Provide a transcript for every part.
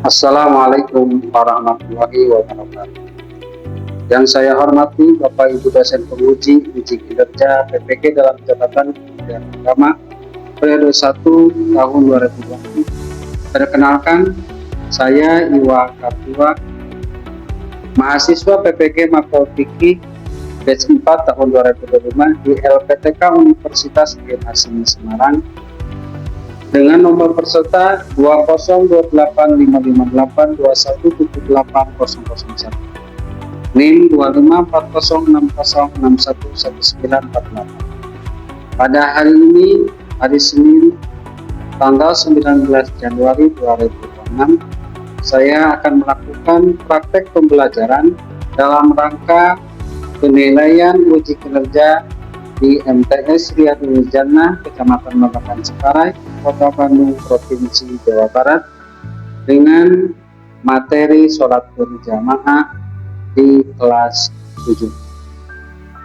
Assalamualaikum warahmatullahi wabarakatuh. Yang saya hormati Bapak Ibu dosen penguji uji kinerja PPK dalam jabatan Kementerian Agama periode 1 tahun 2020. Perkenalkan, saya Iwa Kartua, mahasiswa PPK Makro Fikih batch 4 tahun 2025 di LPTK Universitas Kiai Hasim Semarang dengan nomor peserta 202855821780001, NIM 254060611948. Pada hari ini, hari Senin, tanggal 19 Januari 2026, saya akan melakukan praktek pembelajaran dalam rangka penilaian uji kinerja di MTS Riyadul Jannah, Kecamatan Babakan Ciparai, Kota Bandung, Provinsi Jawa Barat, dengan materi sholat berjamaah di kelas 7.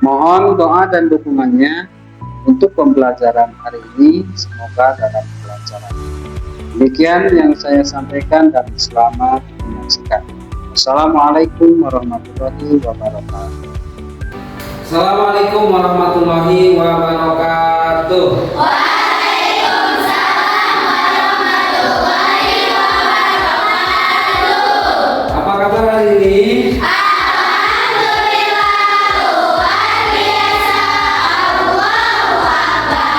Mohon doa dan dukungannya untuk pembelajaran hari ini, semoga dalam pelajaran. Demikian yang saya sampaikan dan selamat menyaksikan. Assalamualaikum warahmatullahi wabarakatuh. Assalamualaikum warahmatullahi wabarakatuh. Waalaikumsalam warahmatullahi wabarakatuh. Apa kabar hari ini? Alhamdulillah, luar biasa. Allahu Akbar.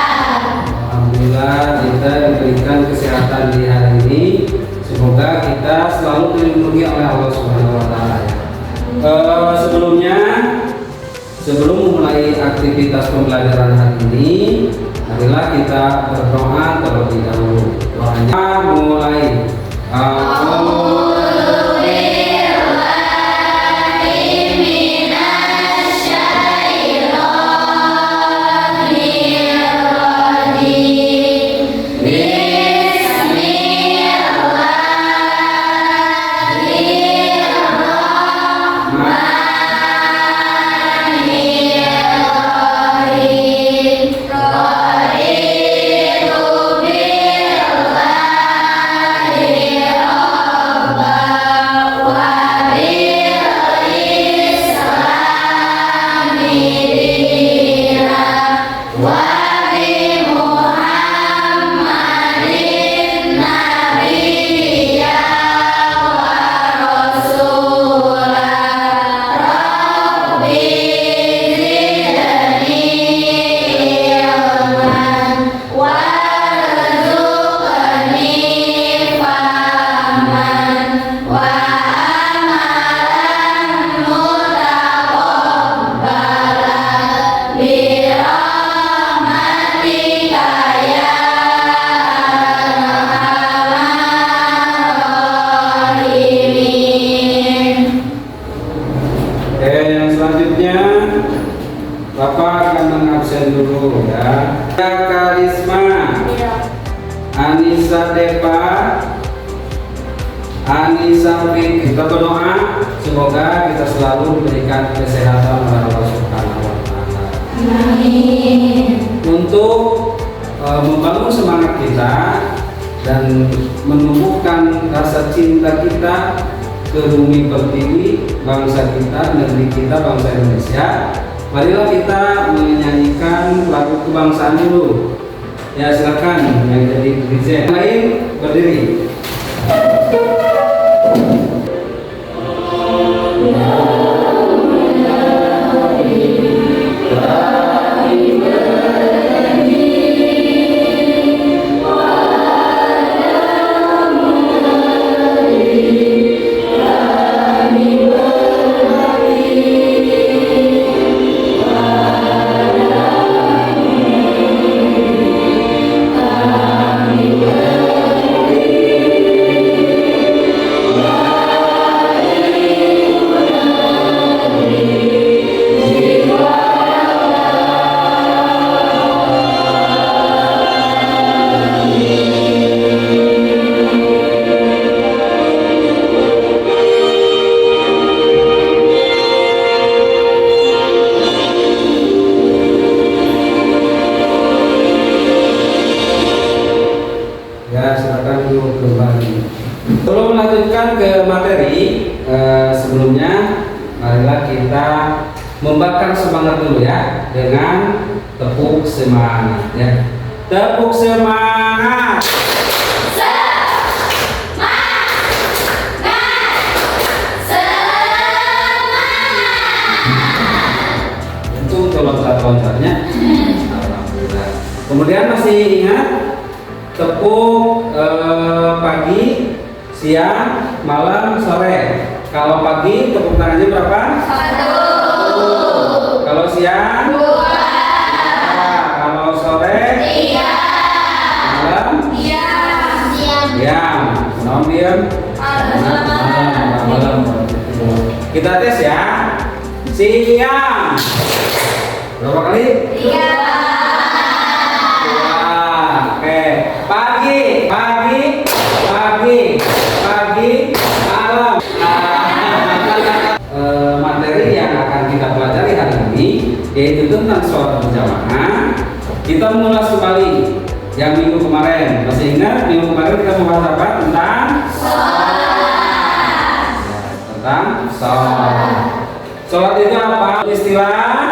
Alhamdulillah kita diberikan kesehatan di hari ini. Semoga kita selalu dilindungi oleh Allah Subhanahu wa taala. Sebelum memulai aktivitas pembelajaran hari ini, marilah kita berdoa terlebih dahulu. Doanya mulai. Bapak akan mengabsen dulu ya. Karisma, Anissa Depa, Anissa Fik. Kita berdoa semoga kita selalu diberikan kesehatan oleh Allah Subhanahu wa taala. Amin. Untuk membangun semangat kita dan menumbuhkan rasa cinta kita ke bumi pertiwi, bangsa kita, negeri kita, bangsa Indonesia. Marilah kita menyanyikan lagu kebangsaan dulu. Ya silakan yang jadi DJ. Lain berdiri. maju kembali. Sebelum melanjutkan ke materi, sebelumnya marilah kita membakar semangat dulu ya dengan tepuk semangat ya. Tepuk semangat. Itu loncat-loncatnya. Alhamdulillah. Kemudian masih ingat tepuk pagi, siang, malam, sore. Kalau pagi tepuk tangannya berapa? 1. Kalau siang? 2. Kalau sore? 3. Malam? Diam. Kenapa diam? Malam. Kita tes ya. Siang. Berapa kali? 3. Oke. Pagi, malam. Materi yang akan kita pelajari hari ini yaitu tentang sholat berjamaah. Kita mengulas kembali yang minggu kemarin. Masih ingat minggu kemarin kita membahas apa? Tentang tentang sholat. Sholat itu apa? Istilah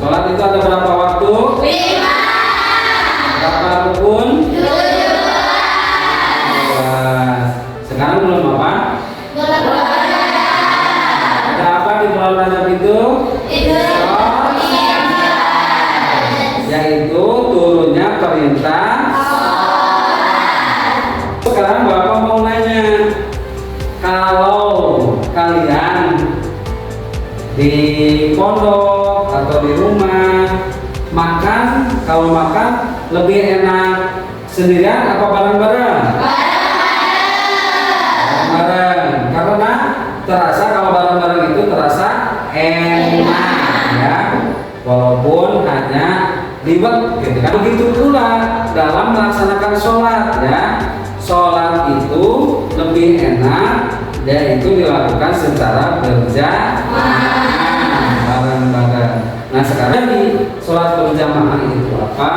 sholat itu ada berapa waktu? 5. Berapa rukun? 12. Sekarang belum apa? Ada apa di bulan Rajab itu? Yaitu turunnya perintah. Sekarang Bapak mau nanya, kalau kalian di pondok atau di rumah makan, kalau makan lebih enak sendirian apa bareng-bareng? Bareng-bareng. Karena terasa kalau bareng-bareng itu terasa enak ya, walaupun hanya ribet gitu kan. Begitu pula dalam melaksanakan sholat ya. Sholat itu lebih enak yaitu dilakukan secara berjamaah bareng-bareng. Nah sekarang di sholat berjamaah itu apa,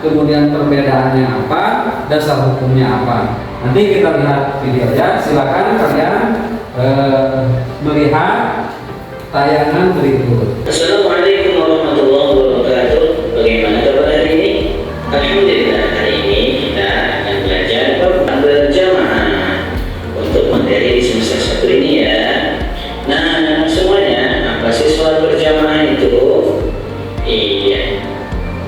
kemudian perbedaannya apa, dasar hukumnya apa, nanti kita lihat videonya. Silakan kalian melihat tayangan berikut. Assalamualaikum warahmatullahi wabarakatuh. Bagaimana kabar hari ini? Alhamdulillah, hari ini kita akan belajar tentang berjamaah untuk materi di semester 1 ini ya. Nah, semuanya, apa sih sholat berjamaah itu? Iya,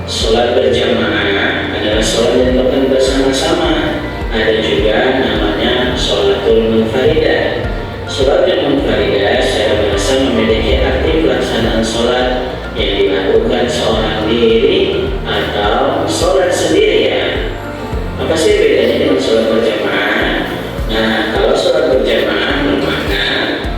sholat berjamaah adalah sholat yang dilakukan bersama-sama. Ada juga namanya sholatul munfaridah. Sholatul munfaridah secara bahasa memiliki arti pelaksanaan sholat yang dilakukan seorang diri atau sholat sendirian. Apa sih bedanya dengan sholat berjamaah? Nah, kalau sholat berjamaah bermakna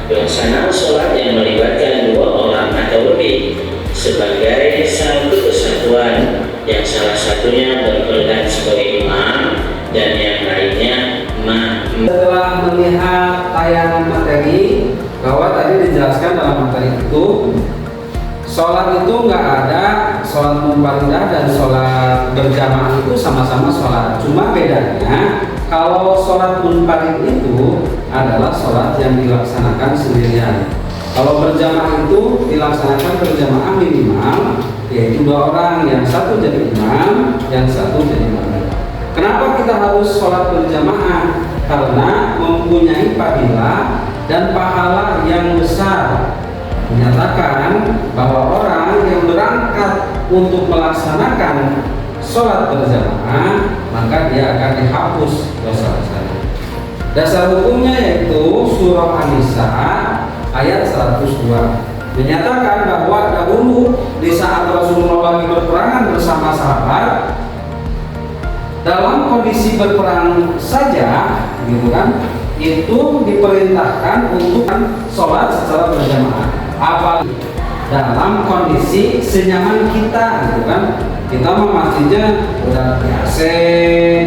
pelaksanaan sholat yang melibatkan 2 orang atau lebih sebagai satu kesatuan, yang salah satunya berperan sebagai imam dan yang lainnya makmum. Setelah melihat tayangan materi bahwa tadi dijelaskan dalam materi itu sholat itu nggak ada sholat munfaridah dan sholat berjamaah itu sama-sama sholat. Cuma bedanya kalau sholat munfarid itu adalah sholat yang dilaksanakan sendirian. Kalau berjamaah itu dilaksanakan berjamaah minimal yaitu 2 orang, yang satu jadi imam, yang satu jadi makmum. Kenapa kita harus sholat berjamaah? Karena mempunyai fadilah dan pahala yang besar. Menyatakan bahwa orang yang berangkat untuk melaksanakan sholat berjamaah maka dia akan dihapus dosa-dosanya. Dasar hukumnya yaitu surah An-Nisa ayat 102 menyatakan bahwa dahulu di saat Rasulullah lagi berperangan bersama sahabat, dalam kondisi berperang saja gitu kan, itu diperintahkan untuk sholat secara berjamaah. Apalagi dalam kondisi senyaman kita gitu kan, kita mau masjidnya udah di AC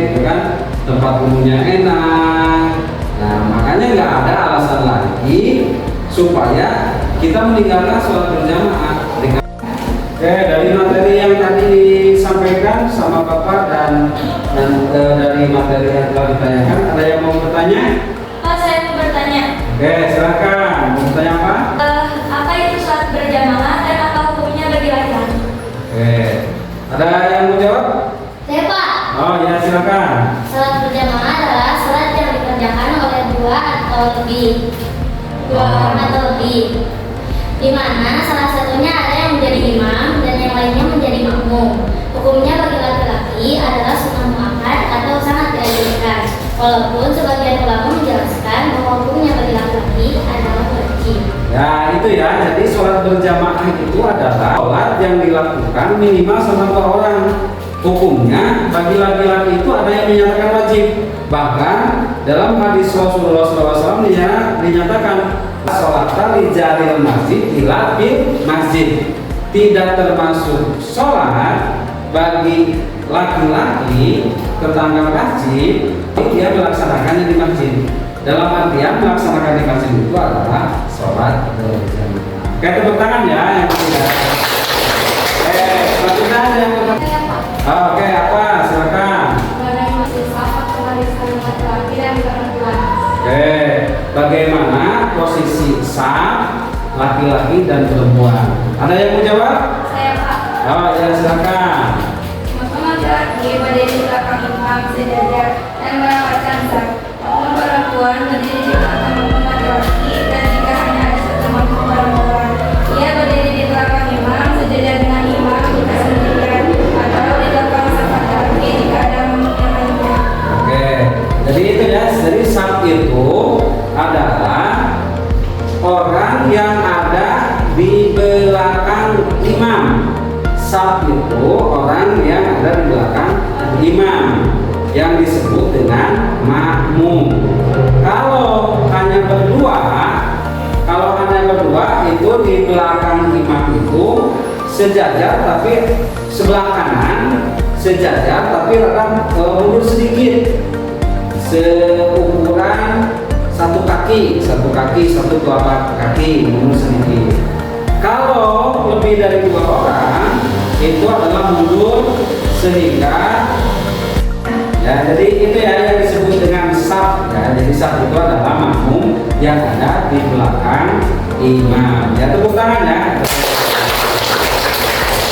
gitu kan, tempat umumnya enak nggak ada alasan lagi supaya kita meninggalkan sholat berjamaah. Oke, dari materi yang tadi disampaikan sama Bapak dan dari materi yang telah ditanyakan, ada yang mau bertanya? Pak, saya mau bertanya. Oke, silakan. Mau bertanya apa? Apa itu sholat berjamaah dan apa hukumnya bagi laki-laki? Oke, ada yang mau jawab? Saya, Pak. Oh ya, silakan. Sholat berjamaah adalah sholat yang dikerjakan oleh dua orang atau lebih, di mana salah satunya ada yang menjadi imam dan yang lainnya menjadi makmum. Hukumnya bagi laki-laki adalah sunnah muakkad atau sangat dianjurkan, walaupun sebagian ulama menjelaskan bahwa hukumnya bagi laki-laki adalah wajib. Ya itu ya, jadi sholat berjamaah itu adalah sholat yang dilakukan minimal sama 2 orang. Hukumnya bagi laki-laki itu ada yang menyatakan wajib. Bahkan dalam hadis Rasulullah SAW dinyatakan sholat li jaril masjid ila fil masjid, tidak termasuk sholat bagi laki-laki tetangga masjid dia melaksanakannya di masjid. Dalam artian melaksanakan di masjid itu adalah sholat berjamaah. Oke, tepuk tangan ya yang tidak. Selanjutnya ada yang bertanya. Oke, apa? Silakan. Oke, bagaimana posisi saf laki-laki dan perempuan? Ada yang mau jawab? Saya, Pak. Oh ya, silakan. Laki-laki berdiri di belakang imam sejajar dan merapatkan saf. Perempuan berdiri di belakang laki-laki dan jika hanya ada satu makmum perempuan, ia berdiri di belakang imam sejajar dengan imam jika sendirian atau di belakang saf laki-laki jika ada makmum yang lainnya. Oke, jadi itu ya. Jadi saf itu adalah orang yang ada di belakang imam. Saf itu orang yang ada di belakang imam, yang disebut dengan makmum. Kalau hanya berdua itu di belakang imam itu sejajar tapi sebelah kanan sejajar tapi rada mundur sedikit, seukuran satu kaki satu telapak kaki mundur sedikit. Kalau lebih dari 2 orang itu adalah mundur sehingga ya, jadi itu ya yang disebut dengan saf ya. Jadi saf itu adalah makmum yang ada di belakang imam. Ya, tepuk tangan ya.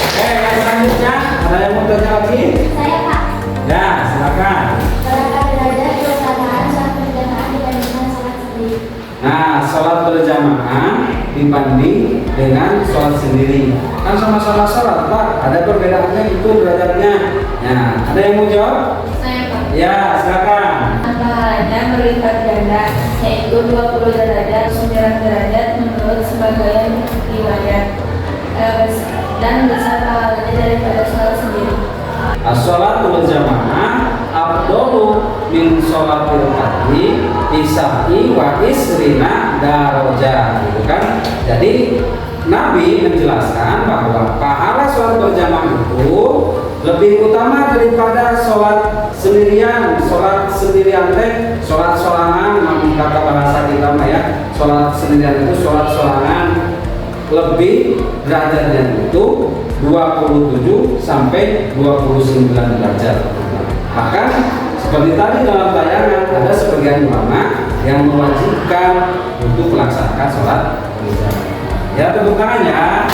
Oke, yang selanjutnya ada yang mau tanya lagi? Saya, Pak. Ya, silakan. Berapa derajat pelaksanaan sholat berjamaah dibandingkan sholat sendiri? Nah, sholat berjamaah dibanding dengan sholat sendiri kan sama-sama sholat, Pak. Ada perbedaannya itu derajatnya. Nah, ada yang mau jawab? Saya, Pak. Ya, silakan. Pahalanya berlipat ganda, yaitu 20 derajat, 9 derajat menurut sebagian riwayat, dan besar pahalanya daripada sholat sendiri. As-sholatu berjamaah afdalu min sholatil fardhi isya'i wa isrina darajah, gitu kan. Jadi Nabi menjelaskan bahwa pahala sholat berjamaah itu lebih utama daripada sholat sendirian. Sholat sendirian teh sholat solangan, kata bahasa kita mah ya. Sholat sendirian itu sholat solangan, lebih derajatnya itu 27 sampai 29 derajat. Bahkan seperti tadi dalam tayangan ada sebagian ulama yang mewajibkan untuk melaksanakan sholat berjamaah. Ya, tepuk tangan ya.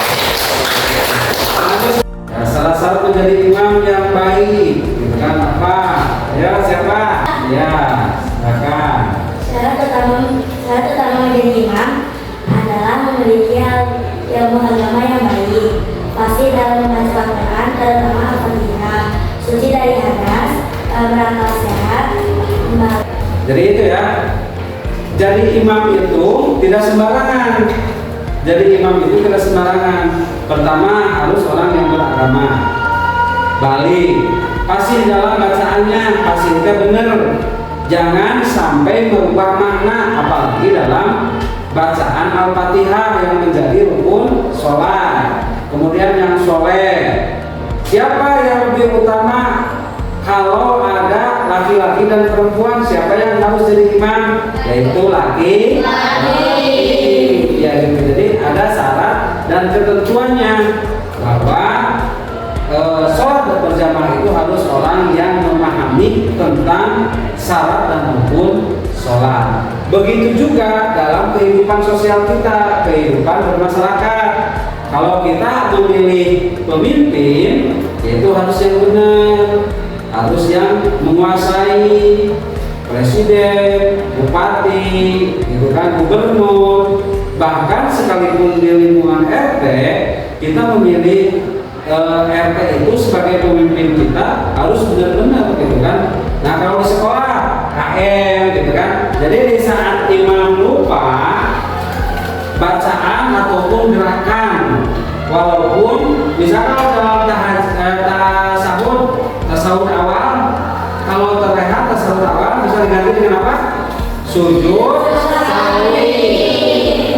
Ya, salah satu menjadi imam yang baik, gitu kan, apa? Ya, siapa? Ya, silakan. Syarat utama menjadi imam adalah memiliki ilmu agama yang baik, fasih dalam membaca Al-Quran, terutama Al-Fatihah, suci dari hadas, berakal sehat. Jadi itu ya. Jadi imam itu tidak sembarangan. Pertama harus orang yang beragama, balik, fasih dalam bacaannya, fasihnya benar. Jangan sampai merubah makna, apalagi dalam bacaan Al-Fatihah yang menjadi rukun sholat. Kemudian yang soleh, siapa yang lebih utama? Kalau ada laki-laki dan perempuan, siapa yang harus jadi imam? Yaitu laki-laki. Ya gitu. Jadi ada syarat dan ketentuannya bahwa sholat berjamaah itu harus orang yang memahami tentang syarat dan hukum sholat. Begitu juga dalam kehidupan sosial kita, kehidupan bermasyarakat. Kalau kita memilih pemimpin, itu harus yang benar, harus yang menguasai, presiden, bupati, itu kan gubernur. Bahkan sekalipun di lingkungan RT, kita memilih RT itu sebagai pemimpin kita harus benar-benar gitu kan. Nah kalau di sekolah KM gitu kan, jadi di saat imam lupa bacaan ataupun gerakan, walaupun misalkan dalam tasawuf awal, kalau terlihat tasawuf awal bisa diganti dengan apa? Sujud sawi.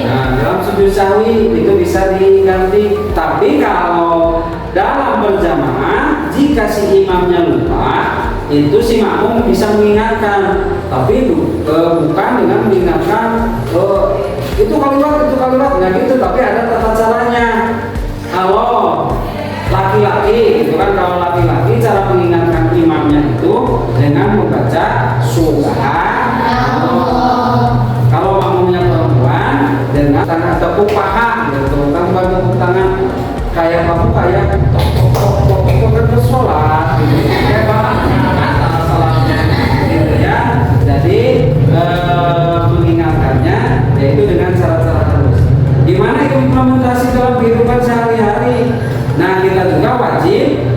Nah dalam sujud sawi itu bisa diganti. Tapi kalau dalam berjamaah, jika si imamnya lupa, itu si makmum bisa mengingatkan, tapi bukan dengan mengingatkan itu kalimat, nggak gitu. Tapi ada tata caranya. Kalau laki-laki, itu kan kalau laki-laki cara mengingatkan imamnya itu dengan membaca subhanallah. Kalau makmumnya perempuan dengan tangan tepuk paha, gitu kan, tepuk tangan kayak kamu kayak kan bersolat gitu ya salatnya gitu ya. Jadi mengingatkannya yaitu dengan cara-cara halus. Gimana implementasi dalam kehidupan sehari-hari? Nah kita juga wajib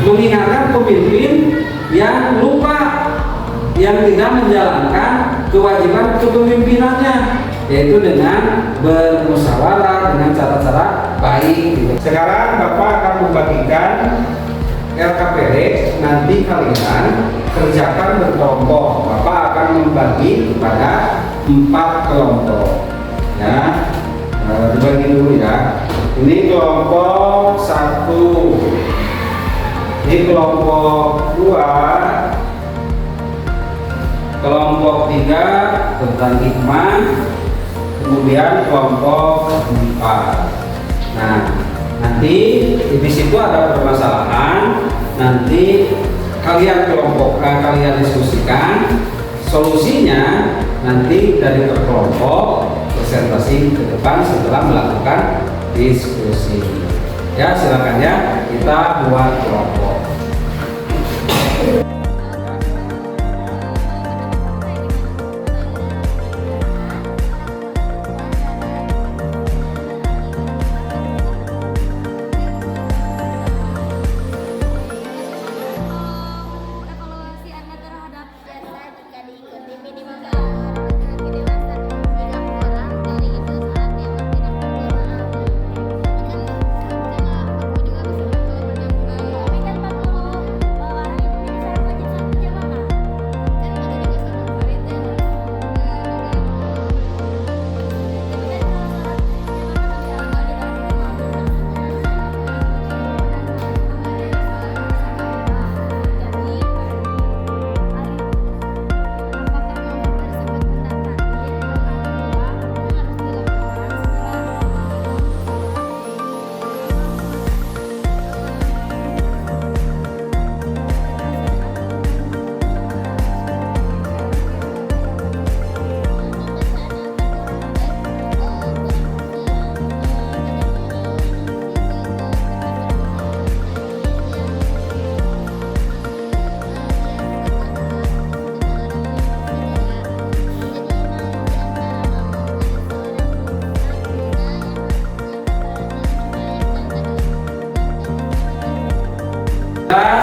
mengingatkan pemimpin yang lupa, yang tidak menjalankan kewajiban kepemimpinannya, yaitu dengan bermusyawarah dengan cara-cara baik gitu. Sekarang Bapak akan membagikan LKPD, nanti kalian kerjakan berkelompok. Bapak akan membagi kepada 4 kelompok ya. Dibagi dulu ya. Ini kelompok 1, ini kelompok 2, kelompok 3 tentang hikmah, kemudian kelompok 4. Nah, nanti di situ ada permasalahan, nanti kalian diskusikan solusinya nanti dari per kelompok presentasi ke depan setelah melakukan diskusi. Ya, silakan ya, kita buat kelompok. Evaluasi Anda terhadap jasa jika diikuti minimal laki-laki dewasa 3 orang dari itu saat yang tidak berjamaah. Aku juga bisa berjamaah. Tapi kan 40 orang itu bisa wajib sholat berjamaah. Dan ada juga sholat farida.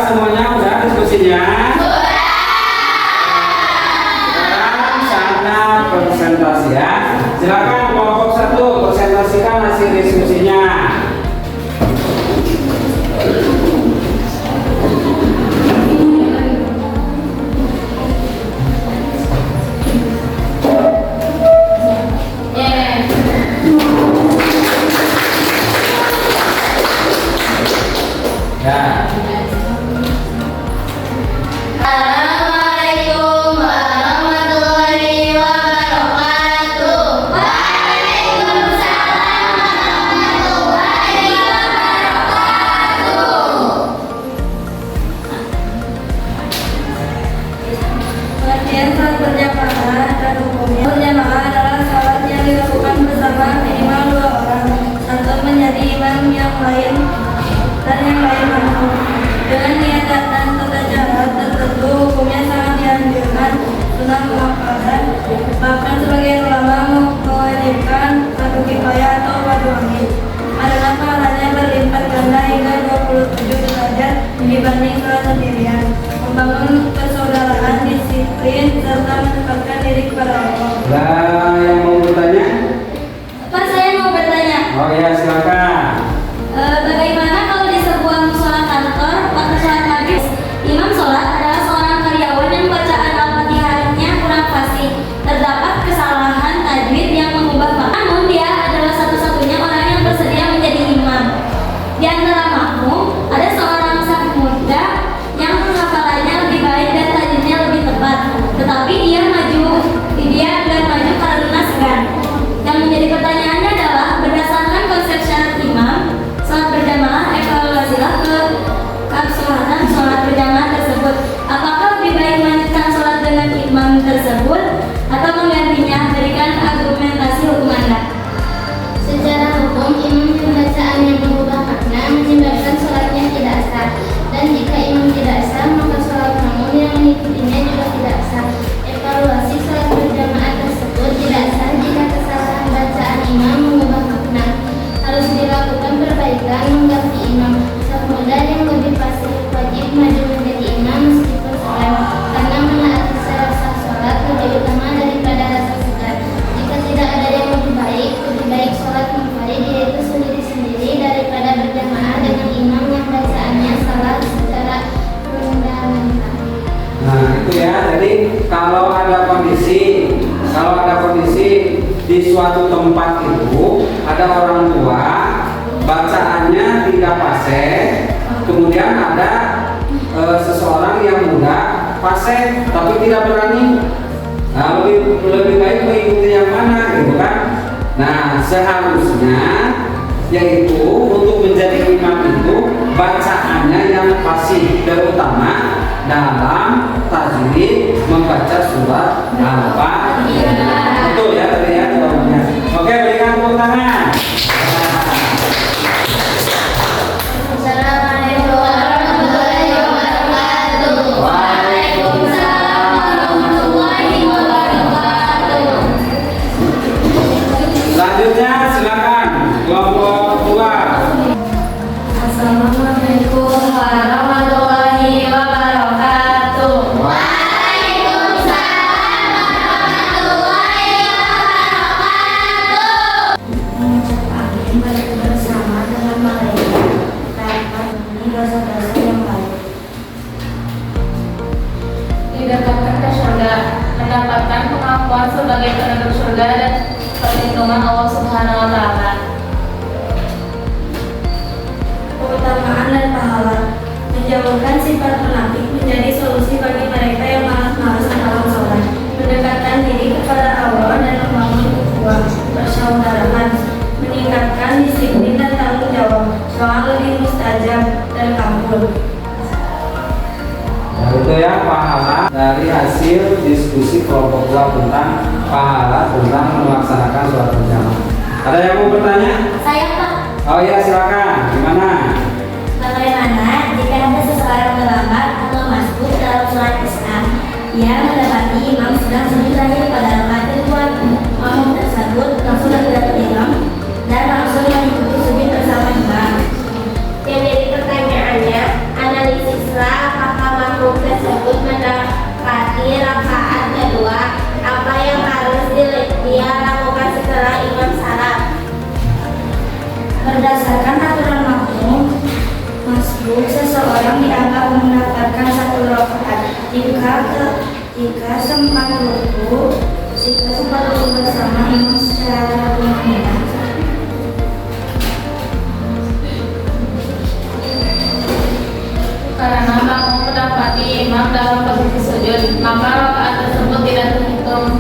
Semuanya udah diskusinya? Sekarang saatnya presentasi ya. Silakan kelompok 1 presentasikan hasil diskusinya. Ya. dan hukumnya. Berjamaah adalah salat yang dilakukan bersama minimal 2 orang, satu menjadi imam yang lain dan yang lain makmum. Dengan niat dan tata cara tertentu, hukumnya sangat dianjurkan sunnah muakkadah. Bahkan sebagian ulama mewajibkan fardu kifayah atau fardu ain. Karena pahalanya berlipat ganda hingga 27 derajat dibanding sholat sendirian. Membangun persaudaraan, disiplin, serta mendekatkan diri kepada Allah. Nah, yang mau bertanya? Pak, saya mau bertanya. Oh ya, silakan. Bagaimana kalau di sebuah musola kantor waktu sholat maghrib, imam sholat adalah seorang karyawan yang bacaan al-fatihahnya kurang fasih, terdapat kesalahan tajwid yang mengubah makna, namun dia adalah satu-satunya orang yang bersedia menjadi imam. Di antara makmum ada seorang saf muda yang hafalannya lebih baik dan tajwidnya lebih tepat, tetapi dia enggan maju karena segan. Yang menjadi pertanyaannya adalah berdasarkan konsep syarat imam sholat berjamaah, evaluasilah ke keabsahan sholat berjamaah tersebut. Apakah lebih baik melanjutkan sholat dengan imam tersebut atau menggantinya? Berikan argumentasi hukum Anda. Secara hukum, imam yang bacaannya mengubah makna menyebabkan sholatnya tidak sah, dan jika imam tidak sah, maka sholat makmum yang mengikutinya juga tidak sah. Evaluasi sholat berjamaah tersebut tidak sah jika kesalahan bacaan imam mengubah makna. Harus dilakukan perbaikan mengganti imam. Saf muda yang lebih fasih wajib maju menjadi imam meskipun segan, karena menaati syarat sah sholat lebih utama daripada rasa segan. Jika tidak ada yang lebih baik sholat munfarid, yaitu sendiri-sendiri, daripada berjamaah dengan imam yang bacaannya salah secara fundamental. Nah, itu ya. Jadi kalau ada kondisi di suatu tempat itu ada orang tua bacaannya tidak fasih, kemudian ada seseorang yang muda fasih tapi tidak berani. Nah, lebih baik mengikuti yang mana, gitu kan? Nah, seharusnya yaitu untuk menjadi imam itu bacaannya yang fasih, terutama dalam tajwid membaca surat Al-Fatihah. Betul ya tadi ya jawabannya. Oke, berikan tepuk tangan. Assalamualaikum warahmatullahi wabarakatuh. Waalaikumsalam warahmatullahi wabarakatuh. Selanjutnya silakan kelompok 2. Assalamualaikum warahmatullahi wabarakatuh. Mengucap amin bersama dengan malaikat tanpa memenuhi dosa-dosa yang lain. Didapatkan ke surga, mendapatkan pengakuan sebagai penduduk surga dan perlindungan Allah Subhanahu wa Ta'ala. Keutamaan dan pahala, menjauhkan sifat munafik menjadi solusi bagi mereka yang malas-malas dalam sholat, mendekatkan diri kepada Allah dan membangun ukhuwah persaudaraan, meningkatkan disiplin dan tanggung jawab, doa lebih mustajab dan kabul. Nah, itu ya pahala dari hasil diskusi kelompok 2 tentang pahala tentang melaksanakan sholat berjamaah. Ada yang mau bertanya? Saya Pak. Oh ya, silakan. Gimana? Bagaimana jika ada seseorang terlambat atau masbuk dalam sholat isya? Ia mendapati imam sedang sujud terakhir pada rakaat kedua. Makmum tersebut langsung menghadap imam dan langsung mengikuti sujud bersama imam. Yang jadi pertanyaannya, analisislah apakah makhluk tersebut mendapati rakaat kedua, apa yang harus dia lakukan setelah imam salam. Berdasarkan aturan makmum, masbuk seseorang dianggap mendapatkan 1 rakaat jika sempat ruku bersama imam secara berjamaah. Karena makmum mendapati imam dalam posisi sujud, maka rakaat tersebut tidak terhitung.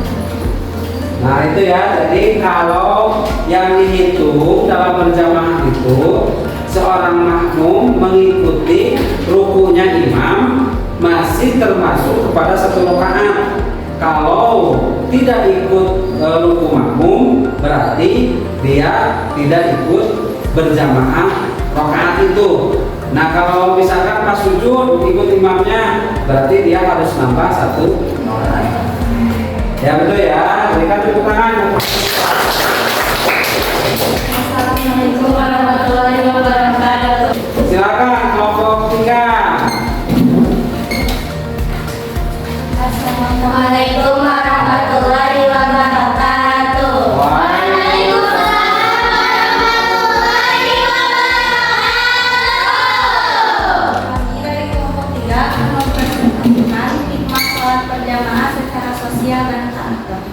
Nah, itu ya. Jadi kalau yang dihitung dalam berjamaah itu seorang makmum mengikuti rukunya imam masih termasuk kepada 1 rakaat. Kalau tidak ikut ruku makmum berarti dia tidak ikut berjamaah rakaat itu. Nah kalau misalkan pas sujud ikut imamnya berarti dia harus nambah 1 orang. Ya betul ya, berikan tepuk tangan. Assalamualaikum warahmatullahi wabarakatuh. Silakan kelompok 3. Assalamualaikum warahmatullahi wabarakatuh. Kami dari kelompok 3 akan mempresentasikan hikmah sholat berjamaah secara sosial dan praktik.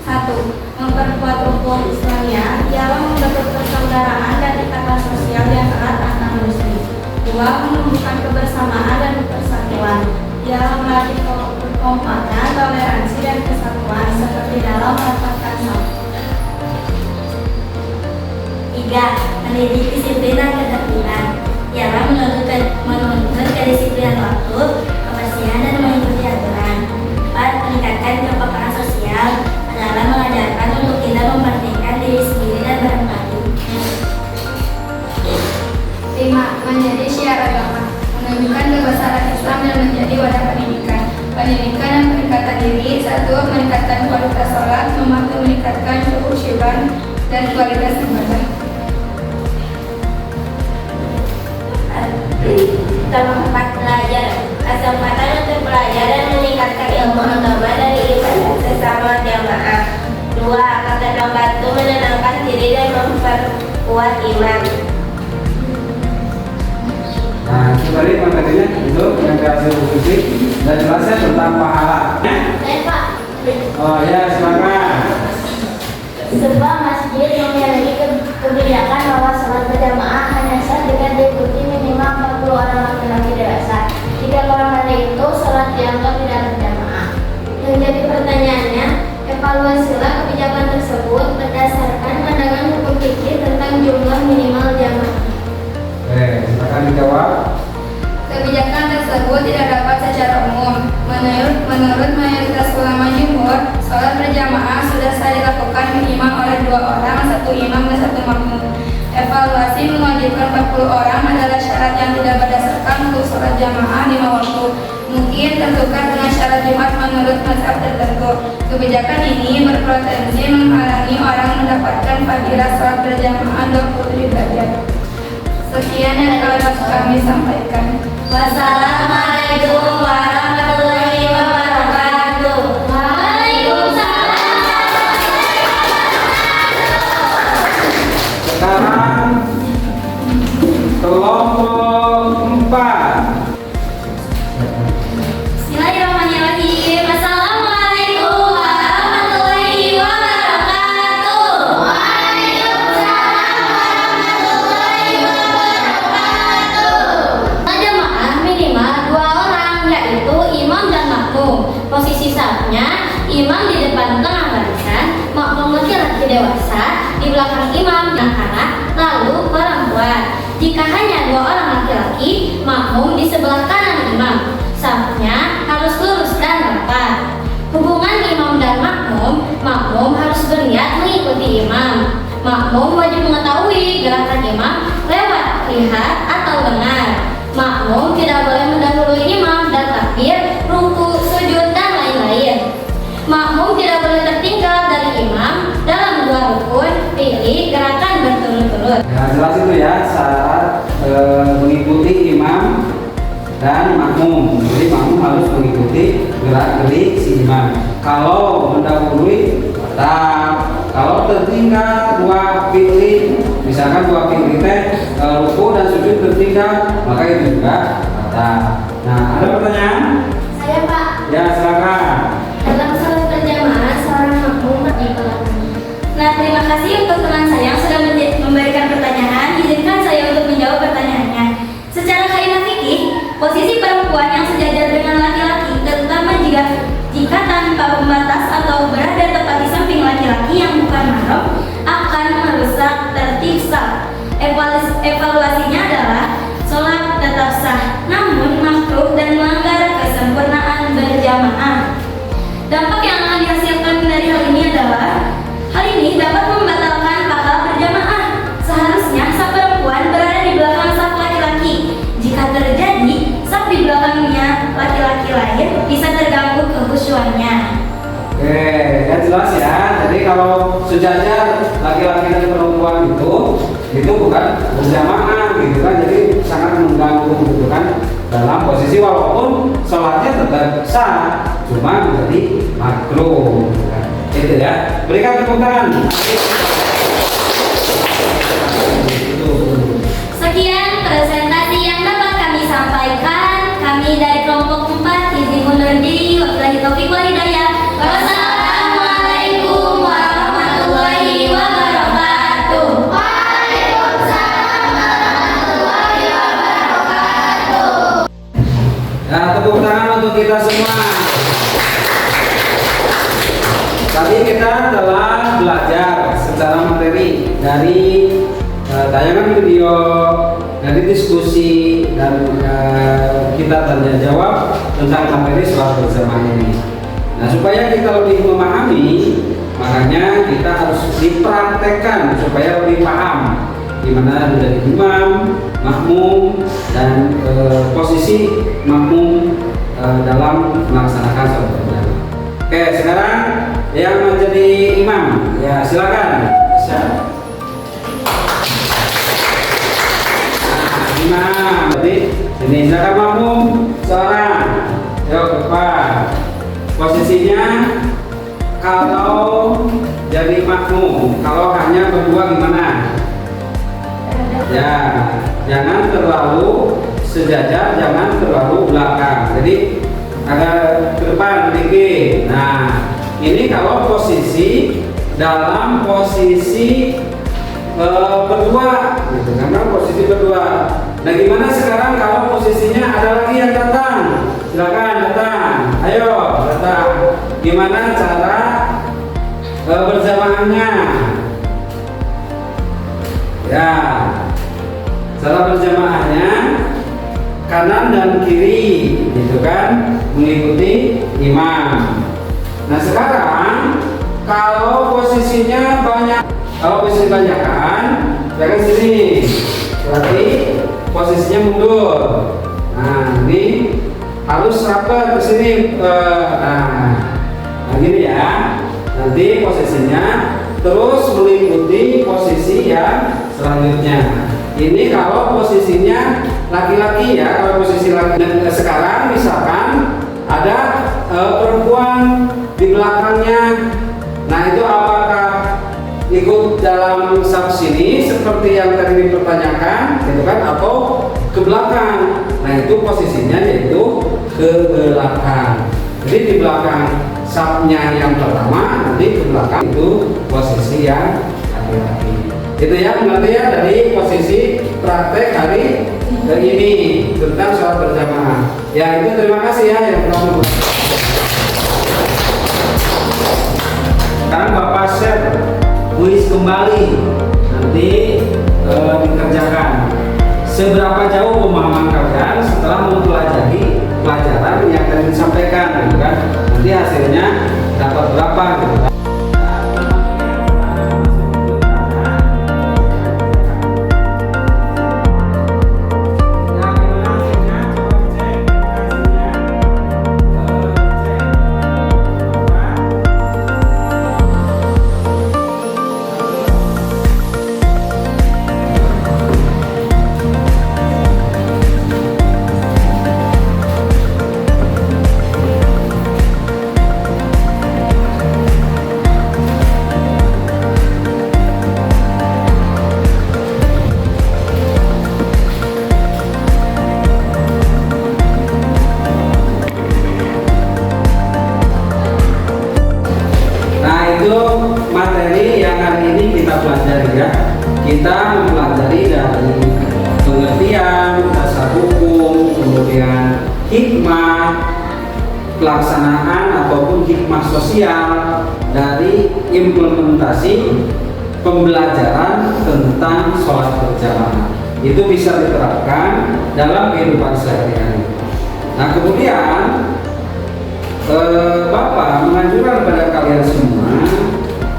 1. Memperkuat rukun Islamiyah ialah membentuk persaudaraan dan ikatan sosial yang erat antar muslim. 2. Menumbuhkan kebersamaan dan persatuan ialah melatih kekompakan, toleransi dan kesatuan seperti dalam merapatkan saf. 3. Mendidik disiplin dan ketertiban ialah menuntut kedisiplinan waktu, kebersihan dan mengikuti aturan. 4. Meningkatkan kepekaan sosial adalah mengajarkan untuk kita memperhatikan diri sendiri dan berempati. 5. Menjadi syiar agama, menunjukkan kebesaran Islam dan menjadi wadah pendidikan. Pendidikan dan peningkatan diri. 1. Meningkatkan kualitas sholat, 2. Meningkatkan kekhusyuan dan kualitas ibadah. 4. Belajar. Kesempatan untuk belajar dan meningkatkan ilmu agama dari ibadah sesama jamaah. 2. Akan membantu menenangkan diri dan memperkuat iman. Nah, itu tadi materinya itu yang berhasil diskusi dan jelasnya tentang pahala. Pak, Oh ya, silakan. sebuah masjid memiliki kebijakan bahwa sholat berjamaah hanya sah dengan diikuti minimal 40 orang laki-laki dewasa. Jika kurang dari itu, sholat dianggap tidak berjamaah. Yang jadi pertanyaannya, evaluasilah kebijakan tersebut berdasarkan pandangan hukum fikih tentang jumlah minimal jamaah. Silakan dijawab. Kebijakan tersebut tidak dapat secara umum. Menurut mayoritas ulama jumhur, sholat berjamaah sudah sah dilakukan minimal oleh 2 orang, 1 imam dan 1 makmum. Evaluasi mewajibkan 40 orang adalah syarat yang tidak berdasarkan untuk sholat jamaah 5 waktu. Mungkin tentukan dengan syarat Jumat menurut mazhab tertentu. Kebijakan ini berpotensi menghalangi orang mendapatkan fadilah sholat berjamaah 27 derajat. Sekian yang dapat kami sampaikan. Wassalamualaikum warahmatullahi wabarakatuh. Waalaikumsalam. Sekarang kelompok 4. Bismillahirrahmanirrahim. Assalamualaikum warahmatullahi wabarakatuh. Jamaah minimal 2 orang, yaitu imam dan makmum. Posisi safnya, imam di depan tengah barisan, makmum laki-laki dewasa di belakang imam dan anak, lalu perempuan. Jika hanya 2 orang laki-laki, makmum di sebelah kanan imam. Safnya harus lurus dan rapat. Hubungan imam dan makmum harus berniat mengikuti imam. Makmum wajib mengetahui gerakan imam lewat lihat atau dengar. Makmum tidak boleh mendahului imam dan takbir, ruku, sujud, dan lain-lain. Makmum tidak boleh tertinggal dari imam dalam 2 rukun, pilih gerakan berturut-turut. Ya, jelas itu ya saat mengikuti imam dan makmum. Jadi makmum harus mengikuti gerak-gerik si imam. Kalau mendahului tetap. Kalau tertinggal 2 fi'li, misalkan 2 fi'li ruku dan sujud tertinggal, maka itu juga tetap. Nah, ada pertanyaan? Saya Pak, Ya, silakan. dalam sholat berjamaah seorang makmum berjamaah. Nah, terima kasih untuk teman saya yang sudah memberikan pertanyaan. Izinkan saya untuk menjawab pertanyaannya. Secara kaidah fikih, posisi perempuan yang sejajar dengan laki-laki, terutama jika tanpa pembatas atau berada tepat di samping laki-laki yang bukan mahram, akan merusak tertib saf. Evaluasinya adalah sholat tetap sah, namun makruh dan melanggar kesempurnaan berjamaah. Dampak yang kalau sejajar laki-laki dan perempuan itu bukan berjamaah gitu kan, jadi sangat mengganggu gitu kan dalam posisi walaupun sholatnya tetap sah, cuma menjadi makruh gitu kan. Itu ya, berikan tepuk tangan. Sekian presentasi yang dapat kami sampaikan. Kami dari kelompok 4 izin undur diri. Wabillahi taufiq wal hidayah. Wassalamualaikum warahmatullahi wabarakatuh. Waalaikumsalam warahmatullahi wabarakatuh. Nah, tepuk tangan untuk kita semua. Tadi kita telah belajar secara materi dari tayangan video, dari diskusi, dan kita tanya jawab tentang materi sholat berjamaah ini. Nah, supaya kita lebih memahami, makanya kita harus dipraktekkan supaya lebih paham gimana menjadi imam, makmum, dan posisi makmum dalam melaksanakan sholat berjamaah. Oke, sekarang yang menjadi imam, ya silakan. Imam, jadi ini silakan makmum seorang. Yuk ke depan. Posisinya kalau jadi makmum, kalau hanya berdua gimana? Ya, jangan terlalu sejajar, jangan terlalu belakang. Jadi agak ke depan sedikit. Nah, ini kalau posisi dalam posisi berdua, gitu, karena posisi berdua. Nah, gimana sekarang kalau posisinya ada lagi yang datang? Silakan datang. Ayo datang. Gimana cara berjamaahnya? Ya, cara berjamaahnya kanan dan kiri, gitu kan, mengikuti imam. Nah, sekarang kalau posisinya banyak, kalau posisi banyakan, jangan sini, berarti posisinya mundur. Nah, ini harus rapat ke sini. Nah, gini ya. Nanti posisinya terus mengikuti posisi yang selanjutnya. Ini kalau posisinya laki-laki ya, kalau posisi laki. Sekarang misalkan ada perempuan di belakangnya. Nah, itu apakah ikut dalam saf sini seperti yang tadi dipertanyakan, gitu kan, atau ke belakang? Nah, itu posisinya yaitu ke belakang. Jadi di belakang safnya yang pertama, nanti ke belakang itu posisi yang laki-laki. Itu ya pengertian dari posisi praktek hari ini tentang sholat berjamaah. Ya, itu terima kasih ya yang telah. Sekarang Bapak share kuis kembali, nanti dikerjakan. Seberapa jauh pemahaman kalian setelah mempelajari pelajaran yang tadi disampaikan, gitu kan? Nanti hasilnya dapat berapa, gitu kan? Materi yang hari ini kita pelajari ya, kita mempelajari dari pengertian dasar hukum, kemudian hikmah pelaksanaan ataupun hikmah sosial dari implementasi pembelajaran tentang sholat berjamaah. Itu bisa diterapkan dalam kehidupan sehari-hari. Nah, kemudian Bapak menganjurkan kepada kalian semua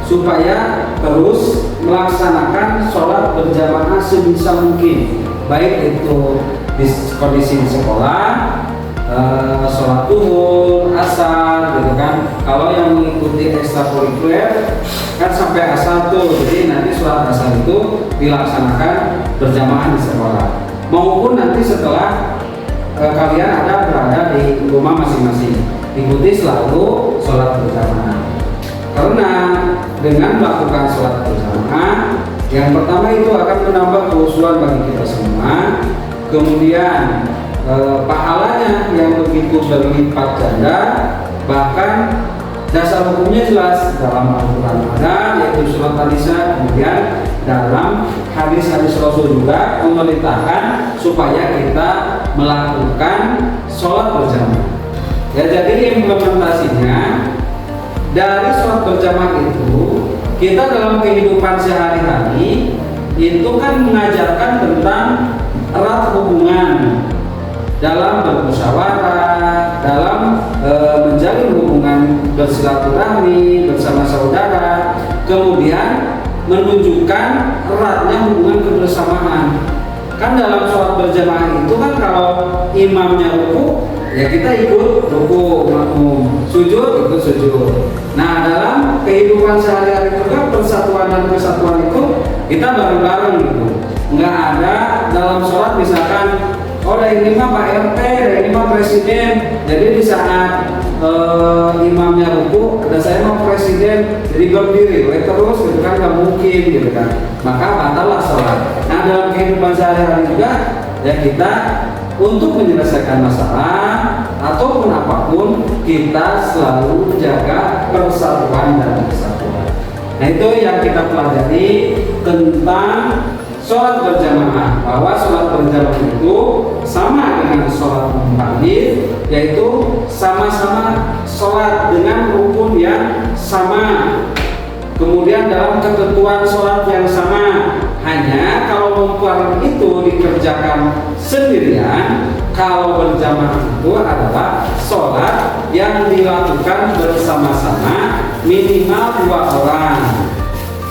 supaya terus melaksanakan sholat berjamaah sebisa mungkin, baik itu di kondisi di sekolah, sholat duhur, asar gitu kan. Kalau yang mengikuti ekstrakurikuler kan sampai asar tuh, jadi nanti sholat asar itu dilaksanakan berjamaah di sekolah maupun nanti setelah kalian ada berada di rumah masing-masing, ikuti selalu sholat berjamaah. Karena dengan melakukan sholat berjamaah, yang pertama itu akan menambah kekhusyuan bagi kita semua, kemudian pahalanya yang begitu berlipat ganda, bahkan dasar hukumnya jelas dalam Al-Quran ada, yaitu surat An-Nisa, kemudian dalam hadis-hadis Rasul juga memerintahkan supaya kita melakukan sholat berjamaah. Ya, jadi implementasinya dari sholat berjamaah itu, kita dalam kehidupan sehari-hari itu kan mengajarkan tentang erat hubungan dalam bermusyawarah, dalam menjalin hubungan bersilaturahmi bersama saudara, kemudian menunjukkan eratnya hubungan kebersamaan. Kan dalam sholat berjamaah itu kan kalau imamnya ruku, ya kita ikut ruku, makmum, sujud ikut sujud. Nah, dalam kehidupan sehari-hari juga persatuan dan kesatuan itu kita bareng-bareng gitu. Nggak ada dalam sholat misalkan, oh ini mah Pak RT, ini mah presiden. Jadi di saat imamnya ruku, ada saya mah presiden, jadi berdiri terus gitu kan, nggak mungkin gitu kan. Maka batallah sholat. Nah, dalam kehidupan sehari-hari juga ya kita untuk menyelesaikan masalah ataupun apapun, kita selalu menjaga persatuan dan kesatuan. Nah, itu yang kita pelajari tentang sholat berjamaah, bahwa sholat berjamaah itu sama dengan sholat munfarid, yaitu sama-sama sholat dengan rukun yang sama, kemudian dalam ketentuan sholat yang sama. Hanya kalau munfarid itu dikerjakan sendirian, kalau berjamaah itu adalah sholat yang dilakukan bersama-sama minimal 2 orang.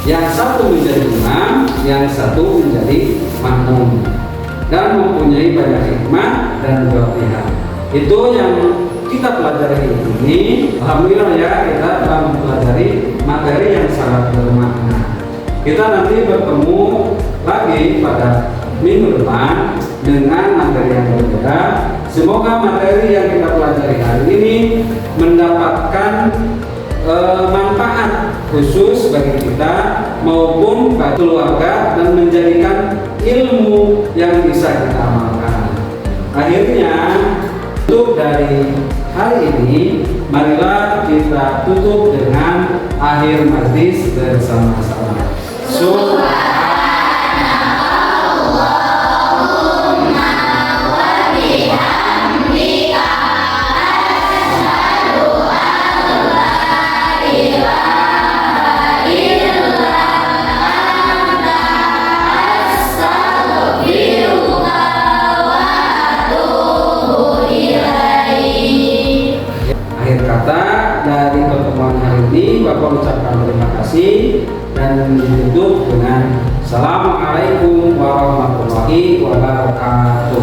Yang satu menjadi imam, yang satu menjadi makmum, dan mempunyai banyak hikmah dan dua pihak. Itu yang kita pelajari ini. Alhamdulillah ya, kita telah mempelajari materi yang sangat bermakna. Kita nanti bertemu lagi pada minggu depan dengan materi yang berbeda. Semoga materi yang kita pelajari hari ini mendapatkan manfaat khusus bagi kita maupun bagi keluarga, dan menjadikan ilmu yang bisa kita amalkan. Akhirnya, untuk dari hari ini, marilah kita tutup dengan akhir majlis bersama-sama. Dari pertemuan hari ini, Bapak ucapkan terima kasih dan ditutup dengan Assalamualaikum warahmatullahi wabarakatuh.